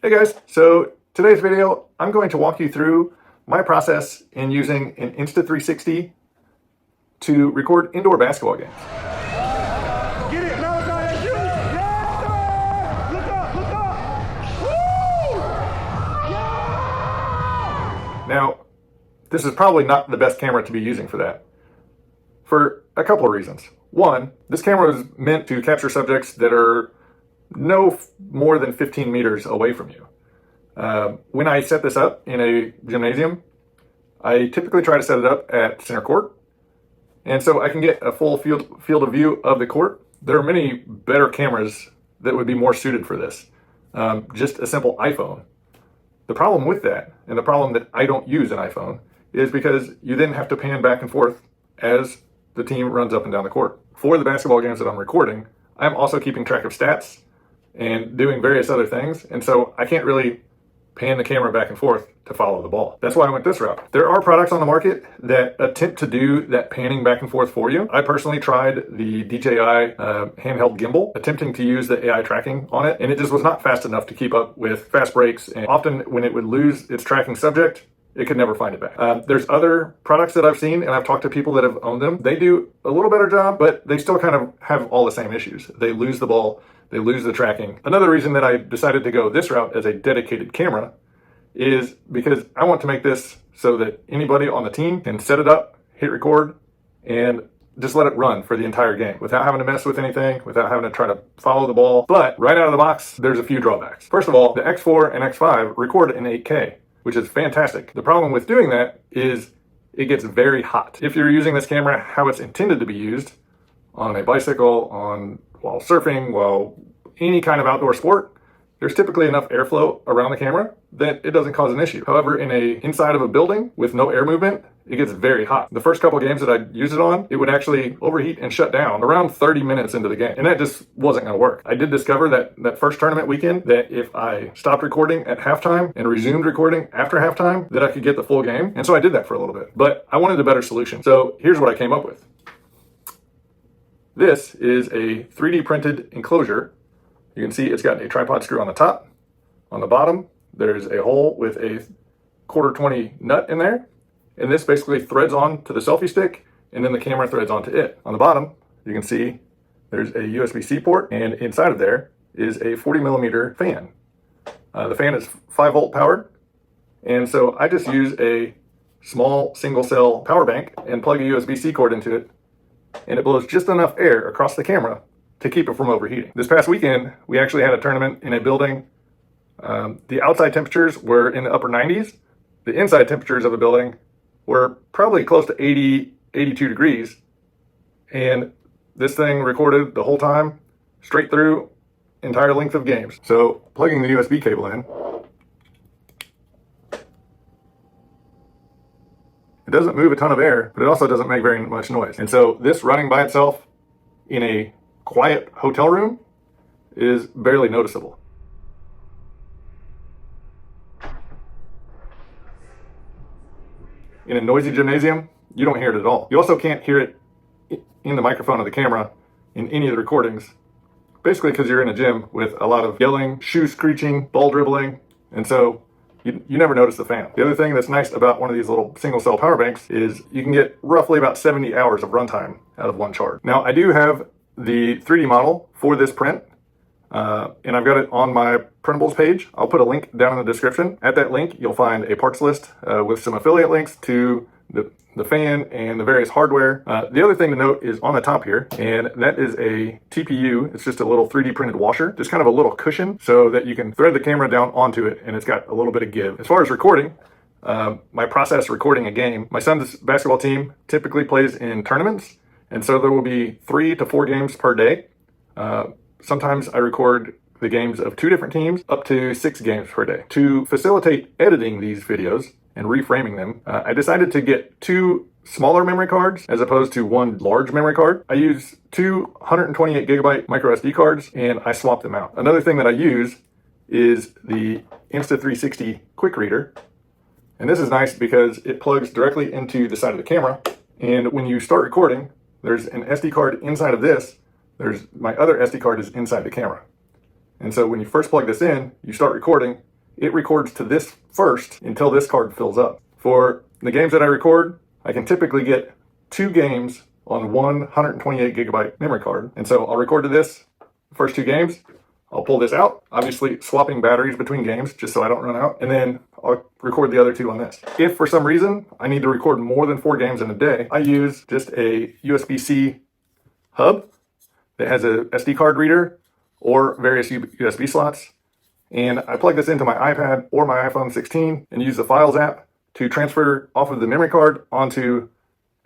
Hey guys, so today's video, I'm going to walk you through my process in using an Insta360 to record indoor basketball games. Get it! No, that's you! Yes, sir! Look up! Look up! Woo! Yeah! Now, this is probably not the best camera to be using for that, for a couple of reasons. One, this camera is meant to capture subjects that are no more than 15 meters away from you. When I set this up in a gymnasium, I typically try to set it up at center court, and so I can get a full field of view of the court. There are many better cameras that would be more suited for this. Just a simple iPhone. The problem with that, and the problem that I don't use an iPhone, is because you then have to pan back and forth as the team runs up and down the court. For the basketball games that I'm recording, I'm also keeping track of stats and doing various other things, and so I can't really pan the camera back and forth to follow the ball. That's why I went this route. There are products on the market that attempt to do that panning back and forth for you. I personally tried the DJI handheld gimbal, attempting to use the AI tracking on it, and it just was not fast enough to keep up with fast breaks, and often when it would lose its tracking subject, it could never find it back. There's other products that I've seen, and I've talked to people that have owned them. They do a little better job, but they still kind of have all the same issues. They lose the ball, they lose the tracking. Another reason that I decided to go this route as a dedicated camera is because I want to make this so that anybody on the team can set it up, hit record, and just let it run for the entire game without having to mess with anything, without having to try to follow the ball. But right out of the box, there's a few drawbacks. First of all, the X4 and X5 record in 8K, which is fantastic. The problem with doing that is it gets very hot. If you're using this camera how it's intended to be used, on a bicycle, while surfing, while any kind of outdoor sport, there's typically enough airflow around the camera that it doesn't cause an issue. However, inside of a building with no air movement, it gets very hot. The first couple of games that I used it on, it would actually overheat and shut down around 30 minutes into the game. And that just wasn't gonna work. I did discover that first tournament weekend that if I stopped recording at halftime and resumed recording after halftime, that I could get the full game. And so I did that for a little bit, but I wanted a better solution. So here's what I came up with. This is a 3D printed enclosure. You can see it's got a tripod screw on the top. On the bottom, there's a hole with a 1/4-20 nut in there. And this basically threads on to the selfie stick, and then the camera threads onto it. On the bottom, you can see there's a USB-C port, and inside of there is a 40mm fan. The fan is 5-volt powered, and so I just use a small single-cell power bank and plug a USB-C cord into it, and it blows just enough air across the camera to keep it from overheating. This past weekend, we actually had a tournament in a building. The outside temperatures were in the upper 90s. The inside temperatures of the building were probably close to 80, 82 degrees. And this thing recorded the whole time, straight through, entire length of games. So plugging the USB cable in, it doesn't move a ton of air, but it also doesn't make very much noise. And so this running by itself in a quiet hotel room is barely noticeable. In a noisy gymnasium, you don't hear it at all. You also can't hear it in the microphone of the camera in any of the recordings, basically because you're in a gym with a lot of yelling, shoe screeching, ball dribbling, and so you never notice the fan. The other thing that's nice about one of these little single cell power banks is you can get roughly about 70 hours of runtime out of one charge. Now, I do have the 3D model for this print, and I've got it on my printables page. I'll put a link down in the description. At that link, you'll find a parts list with some affiliate links to the fan and the various hardware. The other thing to note is on the top here, and that is a TPU. It's just a little 3D printed washer, just kind of a little cushion so that you can thread the camera down onto it, and it's got a little bit of give. As far as recording, my process recording a game, my son's basketball team typically plays in tournaments, and so there will be 3 to 4 games per day. Sometimes I record the games of 2 different teams, up to 6 games per day. To facilitate editing these videos and reframing them, I decided to get 2 smaller memory cards as opposed to 1 large memory card. I use 2 128 gigabyte micro SD cards, and I swap them out. Another thing that I use is the Insta360 quick reader. And this is nice because it plugs directly into the side of the camera. And when you start recording, there's an SD card inside of this. My other SD card is inside the camera. And so when you first plug this in, you start recording, it records to this first until this card fills up. For the games that I record, I can typically get 2 games on one 128 gigabyte memory card. And so I'll record to this first 2 games. I'll pull this out, obviously swapping batteries between games just so I don't run out. And then I'll record the other 2 on this. If for some reason I need to record more than 4 games in a day, I use just a USB-C hub that has a SD card reader or various USB slots. And I plug this into my iPad or my iPhone 16 and use the Files app to transfer off of the memory card onto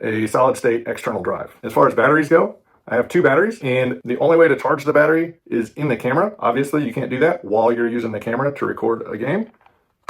a solid state external drive. As far as batteries go, I have 2 batteries, and the only way to charge the battery is in the camera. Obviously, you can't do that while you're using the camera to record a game.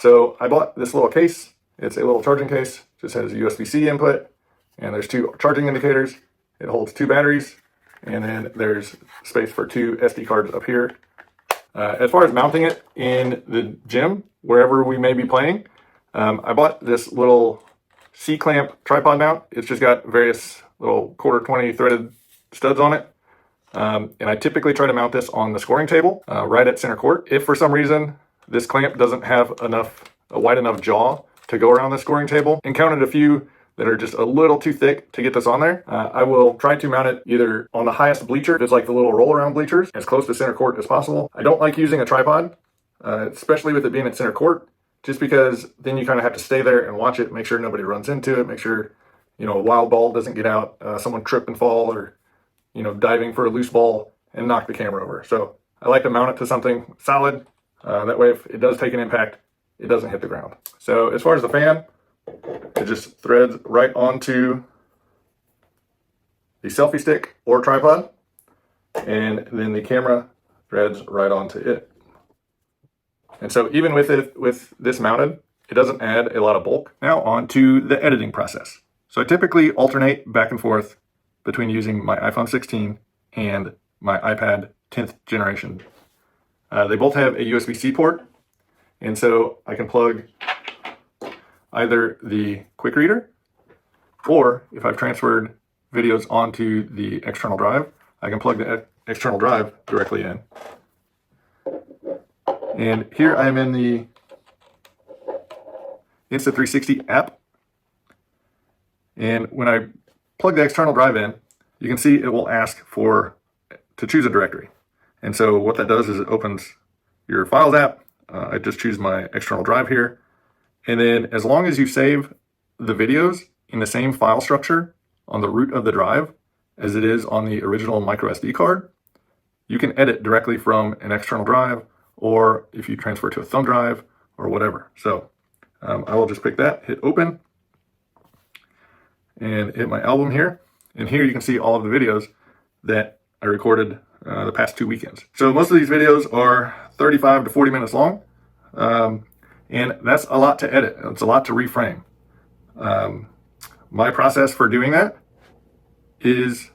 So I bought this little case. It's a little charging case, just has a USB-C input, and there's 2 charging indicators. It holds 2 batteries, and then there's space for 2 SD cards up here. As far as mounting it in the gym, wherever we may be playing, I bought this little C-clamp tripod mount. It's just got various little 1/4 threaded studs on it. And I typically try to mount this on the scoring table, right at center court. If for some reason this clamp doesn't have a wide enough jaw to go around the scoring table, encountered a few that are just a little too thick to get this on there, I will try to mount it either on the highest bleacher, it's like the little roll around bleachers, as close to center court as possible. I don't like using a tripod, especially with it being at center court, just because then you kind of have to stay there and watch it, make sure nobody runs into it, make sure, a wild ball doesn't get out, someone trip and fall, or, diving for a loose ball and knock the camera over. So I like to mount it to something solid. That way, if it does take an impact, it doesn't hit the ground. So as far as the fan, it just threads right onto the selfie stick or tripod, and then the camera threads right onto it. And so even with this mounted, it doesn't add a lot of bulk. Now on to the editing process. So I typically alternate back and forth between using my iPhone 16 and my iPad 10th generation. They both have a USB-C port, and so I can plug either the quick reader, or if I've transferred videos onto the external drive, I can plug the external drive directly in. And here I am in the Insta360 app. And when I plug the external drive in, you can see it will ask to choose a directory. And so what that does is it opens your Files app. I just choose my external drive here. And then as long as you save the videos in the same file structure on the root of the drive as it is on the original micro SD card, you can edit directly from an external drive, or if you transfer to a thumb drive or whatever. So I will just pick that, hit open, and hit my album here. And here you can see all of the videos that I recorded the past 2 weekends. So most of these videos are 35 to 40 minutes long. And that's a lot to edit. It's a lot to reframe. My process for doing that is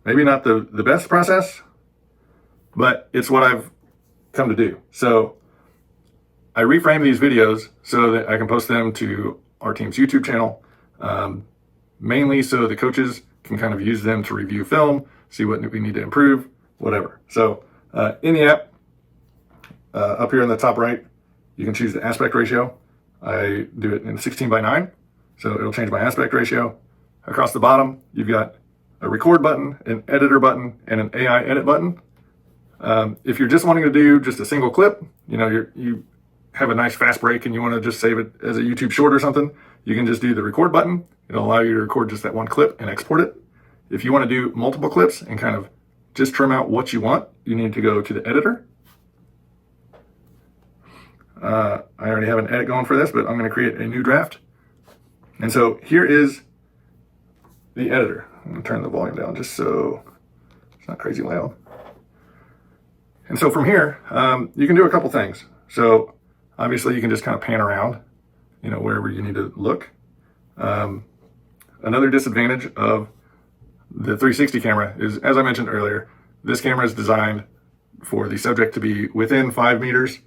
maybe not the best process, but it's what I've come to do. So I reframe these videos so that I can post them to our team's YouTube channel, mainly so the coaches can kind of use them to review film, see what we need to improve, whatever. So in the app, up here in the top right, you can choose the aspect ratio. I do it in 16:9, so it'll change my aspect ratio. Across the bottom, you've got a record button, an editor button, and an AI edit button. If you're just wanting to do just a single clip, you have a nice fast break and you want to just save it as a YouTube short or something, you can just do the record button. It'll allow you to record just that one clip and export it. If you want to do multiple clips and kind of just trim out what you want, you need to go to the editor. I already have an edit going for this, but I'm going to create a new draft. And so here is the editor. I'm going to turn the volume down just so it's not crazy loud. And so from here, you can do a couple things. So obviously you can just kind of pan around, wherever you need to look. Another disadvantage of the 360 camera is, as I mentioned earlier, this camera is designed for the subject to be within 5 meters,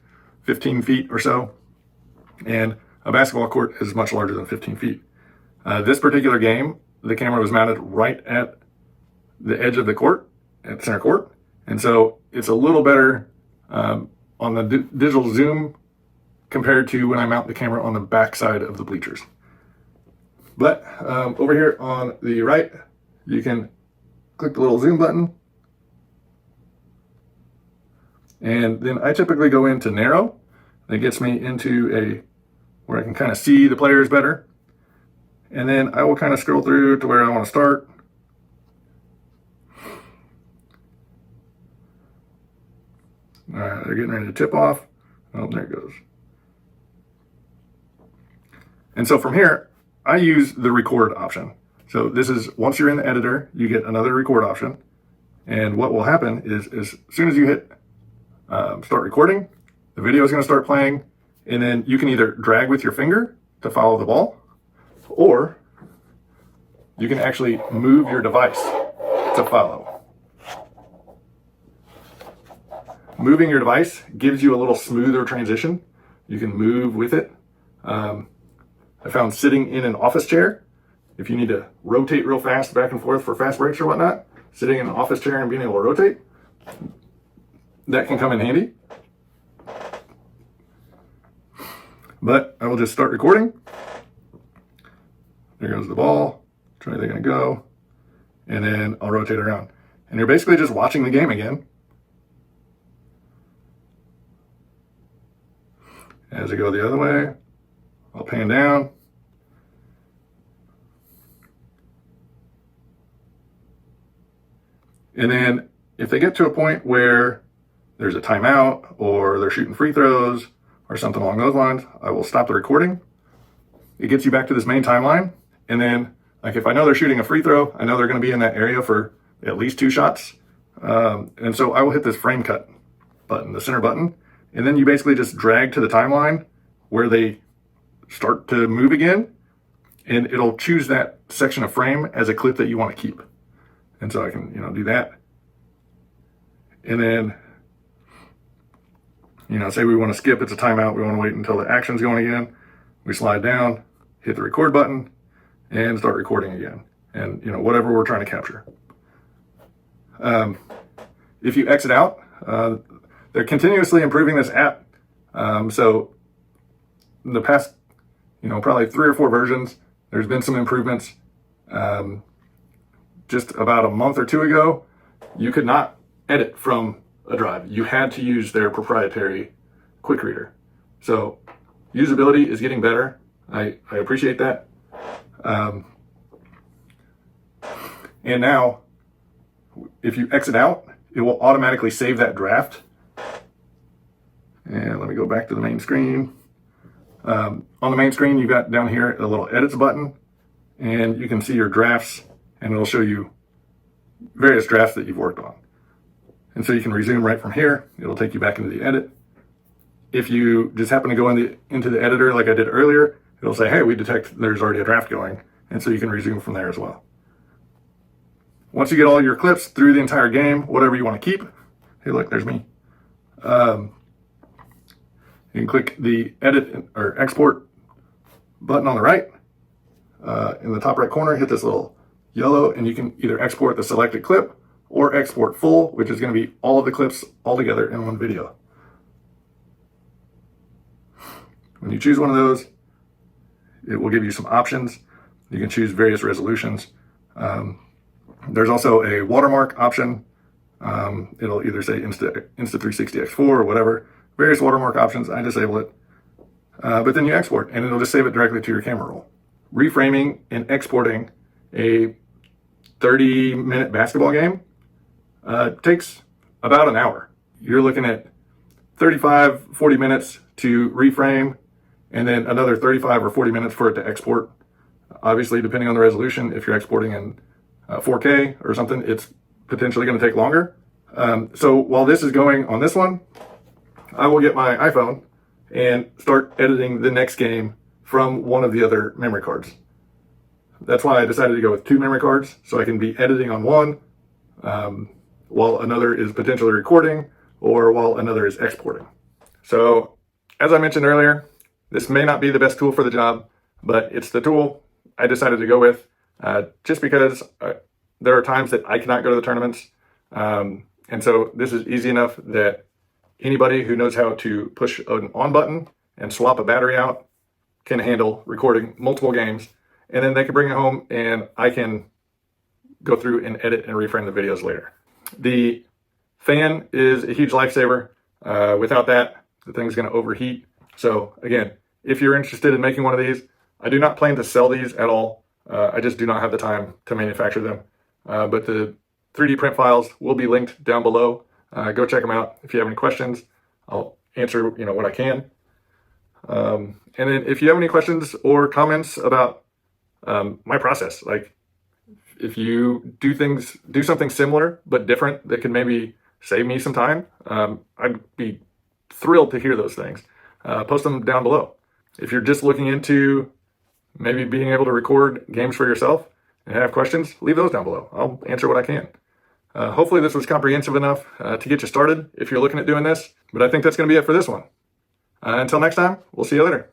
15 feet or so, and a basketball court is much larger than 15 feet. This particular game, the camera was mounted right at the edge of the court, at center court, and so it's a little better on on the digital zoom compared to when I mount the camera on the back side of the bleachers. But over here on the right, you can click the little zoom button. And then I typically go into narrow. That gets me into where I can kind of see the players better. And then I will kind of scroll through to where I want to start. All right, they're getting ready to tip off. Oh, there it goes. And so from here, I use the record option. So this is, once you're in the editor, you get another record option. And what will happen is as soon as you hit start recording, the video is going to start playing, and then you can either drag with your finger to follow the ball, or you can actually move your device to follow. Moving your device gives you a little smoother transition. You can move with it. I found sitting in an office chair, if you need to rotate real fast back and forth for fast breaks or whatnot, sitting in an office chair and being able to rotate, that can come in handy. But I will just start recording. There goes the ball. Which way they're going to go. And then I'll rotate around. And you're basically just watching the game again. As I go the other way, I'll pan down. And then if they get to a point where there's a timeout or they're shooting free throws or something along those lines, I will stop the recording. It gets you back to this main timeline. And then, like, if I know they're shooting a free throw, I know they're going to be in that area for at least 2 shots. And so I will hit this frame cut button, the center button. And then you basically just drag to the timeline where they start to move again. And it'll choose that section of frame as a clip that you want to keep. And so I can, do that. And then, say we want to skip, it's a timeout, we want to wait until the action's going again. We slide down, hit the record button, and start recording again. And, whatever we're trying to capture. If you exit out, they're continuously improving this app. So in the past, probably 3 or 4 versions, there's been some improvements. Just about a month or 2 ago, you could not edit from a drive. You had to use their proprietary quick reader. So usability is getting better. I appreciate that. And now, if you exit out, it will automatically save that draft. And let me go back to the main screen. On the main screen, you've got down here a little edits button, and you can see your drafts, and it'll show you various drafts that you've worked on. And so you can resume right from here. It'll take you back into the edit. If you just happen to go into the editor like I did earlier, it'll say, hey, we detect there's already a draft going. And so you can resume from there as well. Once you get all your clips through the entire game, whatever you want to keep, hey, look, there's me. You can click the edit or export button on the right. In the top right corner, hit this little yellow, and you can either export the selected clip or export full, which is going to be all of the clips all together in one video. When you choose one of those, it will give you some options. You can choose various resolutions. There's also a watermark option. It'll either say Insta360 X4 or whatever. Various watermark options. I disable it. But then you export, and it'll just save it directly to your camera roll. Reframing and exporting a 30-minute basketball game takes about an hour. You're looking at 35, 40 minutes to reframe, and then another 35 or 40 minutes for it to export. Obviously, depending on the resolution, if you're exporting in 4K or something, it's potentially going to take longer. So while this is going on this one, I will get my iPhone and start editing the next game from one of the other memory cards. That's why I decided to go with 2 memory cards, so I can be editing on one while another is potentially recording, or while another is exporting. So, as I mentioned earlier, this may not be the best tool for the job, but it's the tool I decided to go with just because there are times that I cannot go to the tournaments. And so this is easy enough that anybody who knows how to push an on button and swap a battery out can handle recording multiple games, and then they can bring it home and I can go through and edit and reframe the videos later. The fan is a huge lifesaver. Without that, the thing's going to overheat. So again, if you're interested in making one of these, I do not plan to sell these at all. I just do not have the time to manufacture them. But the 3D print files will be linked down below. Go check them out. If you have any questions, I'll answer what I can. And then if you have any questions or comments about my process, like if you do something similar but different that could maybe save me some time, I'd be thrilled to hear those things. Post them down below. If you're just looking into maybe being able to record games for yourself and have questions, leave those down below. I'll answer what I can. Hopefully this was comprehensive enough to get you started if you're looking at doing this, but I think that's going to be it for this one. Until next time, we'll see you later.